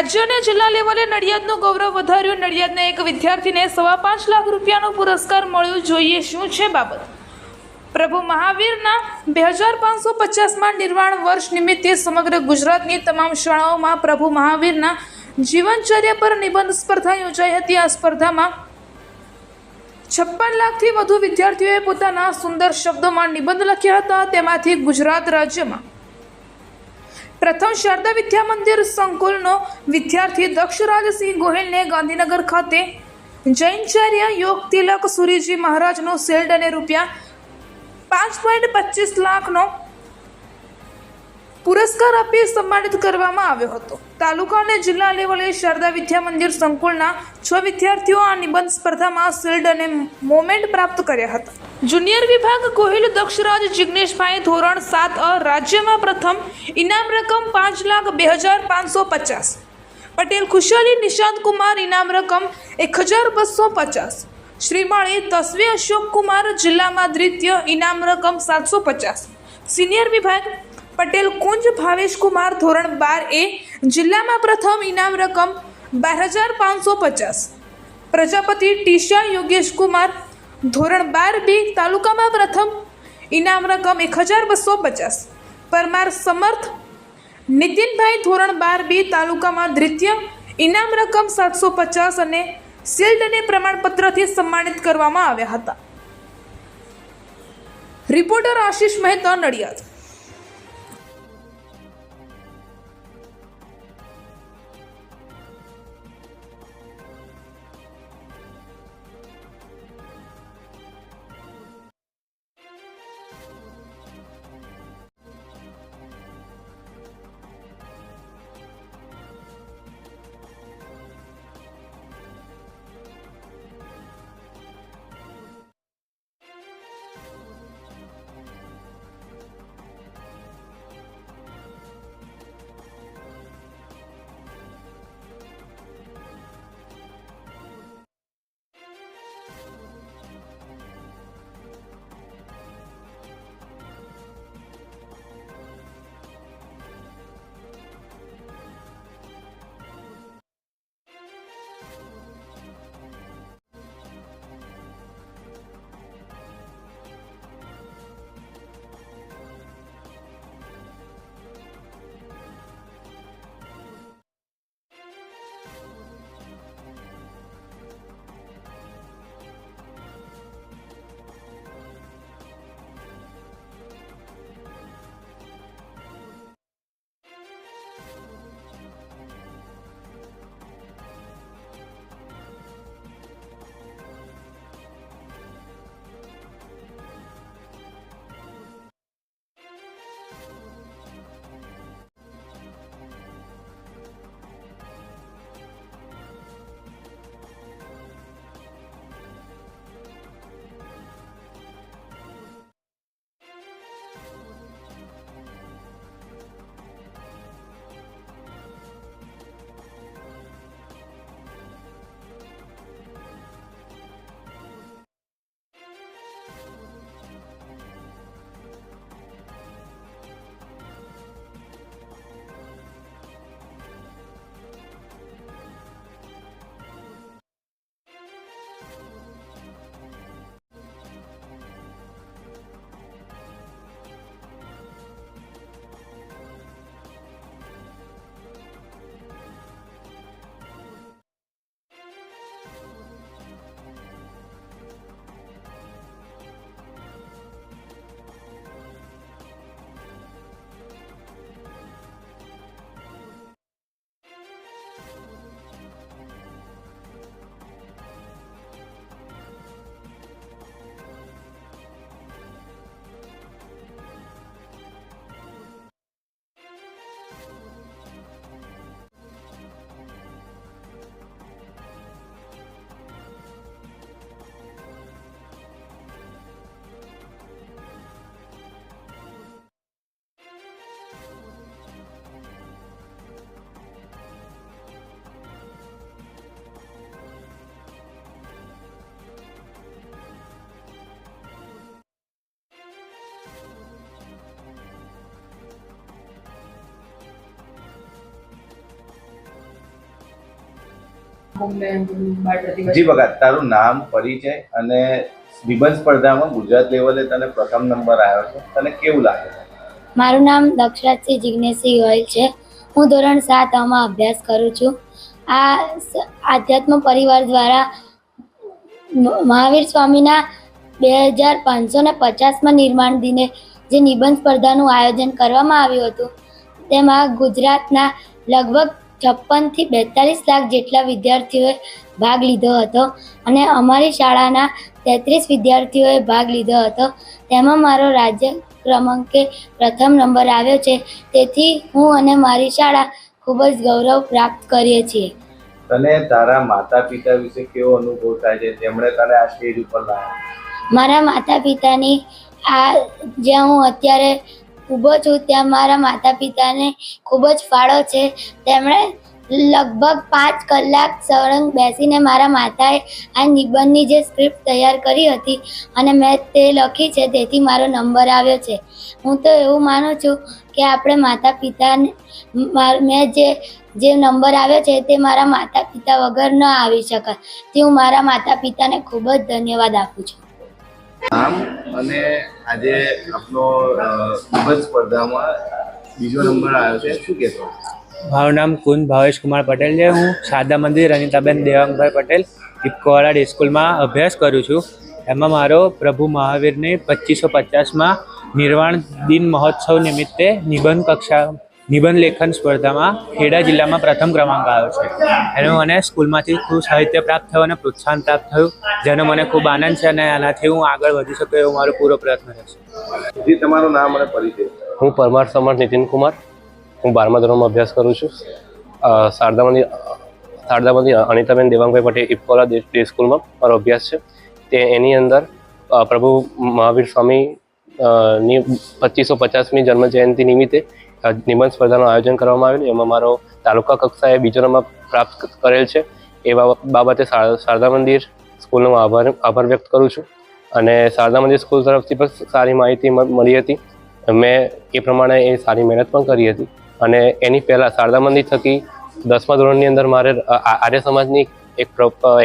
રાજ્ય અને જિલ્લા લેવલે નડિયાદનું ગૌરવ વધાર્યું। નડિયાદના એક વિદ્યાર્થીને 5.5 લાખ રૂપિયાનો પુરસ્કાર મળ્યો। જોઈએ શું છે બાબત। પ્રભુ મહાવીરના 2550માં નિર્વાણ વર્ષ નિમિત્તે સમગ્ર ગુજરાતની તમામ શાળાઓમાં પ્રભુ મહાવીરના જીવનચર્યા પર નિબંધ સ્પર્ધા યોજાઈ હતી। આ સ્પર્ધામાં 56 લાખથી વધુ વિદ્યાર્થીઓએ પોતાના સુંદર શબ્દોમાં નિબંધ લખ્યા હતા। તેમાંથી ગુજરાત રાજ્યમાં પ્રથમ શારદા વિદ્યા મંદિર સંકુલનો વિદ્યાર્થી દક્ષરાજસિંહ ગોહિલને ગાંધીનગર ખાતે જૈનચાર્ય યોગ તિલક સુરીજી મહારાજનો શિલ્ડ અને રૂપિયા 5.25 લાખનો પુરસ્કાર આપી સન્માનિત કરવામાં આવ્યો હતો। તાલુકા અને જિલ્લા લેવલે શારદા વિદ્યા મંદિર સંકુલના 6 વિદ્યાર્થીઓ આ નિબંધ સ્પર્ધામાં શિલ્ડ અને મોમેન્ટ પ્રાપ્ત કર્યા હતા। જુનિયર વિભાગ ગોહિલ દક્ષરાજ જિગ્નેશભાઈ ધોરણ 7 રાજ્યમાં પ્રથમ, ઇનામ રકમ 5,02,550। પટેલ ખુશાલી નિશાંત કુમાર, ઇનામ રકમ 1,250। શ્રીમાળી તસ્વી અશોક કુમાર, જિલ્લામાં દ્વિતીય, ઇનામ રકમ 750। સિનિયર વિભાગ પટેલ કુંજ ભાવેશ કુમાર, ધોરણ 12A, જિલ્લામાં પ્રથમ, ઇનામ રકમ 12,550। પ્રજાપતિ ટીશા યોગેશ કુમાર, ધોરણ 12B, તાલુકામાં પ્રથમ, ઇનામ રકમ 1,250। પરમાર સમર્થ નીતિનભાઈ, ધોરણ 12B, તાલુકામાં દ્વિતીય, ઇનામ રકમ 750 અને શિલ્ડ અને પ્રમાણપત્રથી સન્માનિત કરવામાં આવ્યા હતા। રિપોર્ટર આશિષ મહેતા, નડિયાદ। જી ભગત, તારું નામ, પરિચય અને નિબંધ સ્પર્ધામાં ગુજરાત લેવલે તને પ્રથમ નંબર આવ્યો છે, તને કેવું લાગે છે? મારું નામ દક્ષરાજસિંહ જિગ્નેશસિંહ ગોહિલ છે. હું ધોરણ 7 અભ્યાસ કરું છું. આ આધ્યાત્મ પરિવાર દ્વારા મહાવીર સ્વામીના 2550માં નિર્માણ દિને જે નિબંધ સ્પર્ધાનું આયોજન કરવામાં આવ્યું હતું, તેમાં ગુજરાતના લગભગ 56 થી 42 લાખ જેટલા વિદ્યાર્થીઓએ ભાગ લીધો હતો અને અમારી શાળાના 33 વિદ્યાર્થીઓએ ભાગ લીધો હતો. તેમાં મારો રાજ્ય ક્રમાંકે પ્રથમ નંબર આવ્યો છે. તેથી હું અને મારી શાળા ખૂબ જ ગૌરવ પ્રાપ્ત કરીએ છીએ. તને તારા માતા પિતા વિશે કેવો અનુભવ થાય છે, જેમણે તને આ સ્ટેજ ઉપર લાવ્યા? મારા માતા પિતાની જ્યાં હું અત્યારે ઊભો છું ત્યાં મારા માતા પિતાને ખૂબ જ ફાળો છે. તેમણે લગભગ 5 કલાક સળંગ બેસીને મારા માતાએ આ નિબંધની જે સ્ક્રિપ્ટ તૈયાર કરી હતી અને મેં તે લખી છે, તેથી મારો નંબર આવ્યો છે. હું તો એવું માનું છું કે આપણે માતા પિતાને મેં જે નંબર આવ્યો છે તે મારા માતા પિતા વગર ન આવી શકે. તેથી હું મારા માતા પિતાને ખૂબ જ ધન્યવાદ આપું છું. નામ અને આજે આપનો નિબંધ સ્પર્ધામાં બીજો નંબર આવ્યો છે, શું કહેશો? મારું નામ કુંદ ભાવેશ કુમાર પટેલ છે. હું શારદા મંદિર અનિતાબેન દેવાંગભાઈ પટેલ ઇફકોવાળા ડે સ્કૂલમાં અભ્યાસ કરું છું. એમાં મારો પ્રભુ મહાવીરની 2550માં નિર્વાણ દિન મહોત્સવ નિમિત્તે નિબંધ લેખન સ્પર્ધામાં ખેડા જિલ્લામાં પ્રથમ ક્રમાંક આવ્યો છે. એનો મને સ્કૂલમાંથી ખૂબ સાહિત્ય પ્રાપ્ત થયું અને પ્રોત્સાહન પ્રાપ્ત થયું, જેનો મને ખૂબ આનંદ છે અને આનાથી હું આગળ વધી શકું એવો મારો પૂરો પ્રયત્ન રહેશે. જી, તમારું નામ અને પરિચય? હું પરમાર સમર્થ નીતિન કુમાર. હું 12મા ધોરણમાં અભ્યાસ કરું છું. શારદા મંદિર અનિતાબેન દેવાંગભાઈ પટેલ ઇફકોલા ડે સ્કૂલમાં મારો અભ્યાસ છે. એની અંદર પ્રભુ મહાવીર સ્વામી ની 2550મી જન્મ જયંતિ નિમિત્તે નિબંધ સ્પર્ધાનું આયોજન કરવામાં આવેલું. એમાં મારો તાલુકા કક્ષાએ બીજો નંબર પ્રાપ્ત કરેલ છે. એ બાબતે શારદા મંદિર સ્કૂલનો આભાર વ્યક્ત કરું છું. અને શારદા મંદિર સ્કૂલ તરફથી પણ સારી માહિતી મળી હતી. મેં એ પ્રમાણે એ સારી મહેનત પણ કરી હતી. અને એની પહેલાં શારદા મંદિર થકી 10મા ધોરણની અંદર મારે આર્ય સમાજની એક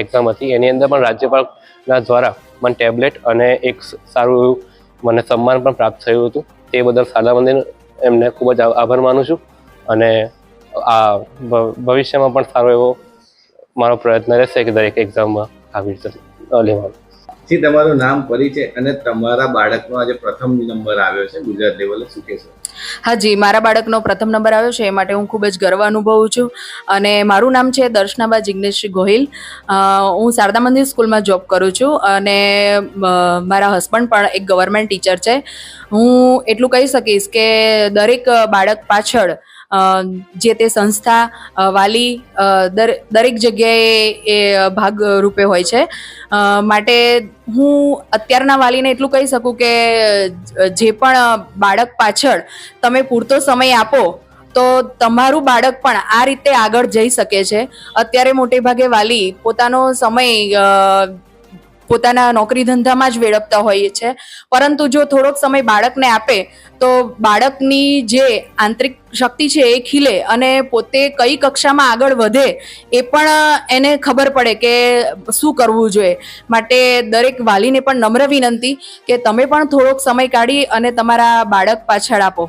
એક્ઝામ હતી. એની અંદર પણ રાજ્યપાલના દ્વારા મને ટેબ્લેટ અને એક સારું એવું મને સન્માન પણ પ્રાપ્ત થયું હતું. તે બદલ શારદા મંદિર એમને ખૂબ જ આભાર માનું છું. અને આ ભવિષ્યમાં પણ સારો એવો મારો પ્રયત્ન રહેશે કે દરેક એક્ઝામમાં આવી રીતે લેવાનો. જી, તમારું નામ, પરિચય અને તમારા બાળકનો આજે પ્રથમ નંબર આવ્યો છે ગુજરાત લેવલે, શું કહેશો? હા જી, મારા બાળકનો પ્રથમ નંબર આવ્યો છે, એ માટે હું ખૂબ જ ગર્વ અનુભવું છું. અને મારું નામ છે દર્શનાબા જિગ્નેશસિંહ ગોહિલ. હું શારદા મંદિર સ્કૂલમાં જોબ કરું છું અને મારા હસબન્ડ પણ એક ગવર્મેન્ટ ટીચર છે. હું એટલું કહી શકીશ કે દરેક બાળક પાછળ જે તે સંસ્થા, વાલી દરેક જગ્યાએ એ ભાગ રૂપે હોય છે. માટે હું અત્યારના વાલીને એટલું કહી શકું કે જે પણ બાળક પાછળ તમે પૂરતો સમય આપો તો તમારું બાળક પણ આ રીતે આગળ જઈ શકે છે. અત્યારે મોટે ભાગે વાલી પોતાનો સમય પોતાના નોકરી ધંધામાં જ વેડફતા હોઈએ છે, પરંતુ જો થોડોક સમય બાળકને આપે તો બાળકની જે આંતરિક શક્તિ છે એ ખીલે અને પોતે કઈ કક્ષામાં આગળ વધે એ પણ એને ખબર પડે કે શું કરવું જોઈએ. માટે દરેક વાલીને પણ નમ્ર વિનંતી કે તમે પણ થોડોક સમય કાઢી અને તમારા બાળક પાછળ આપો.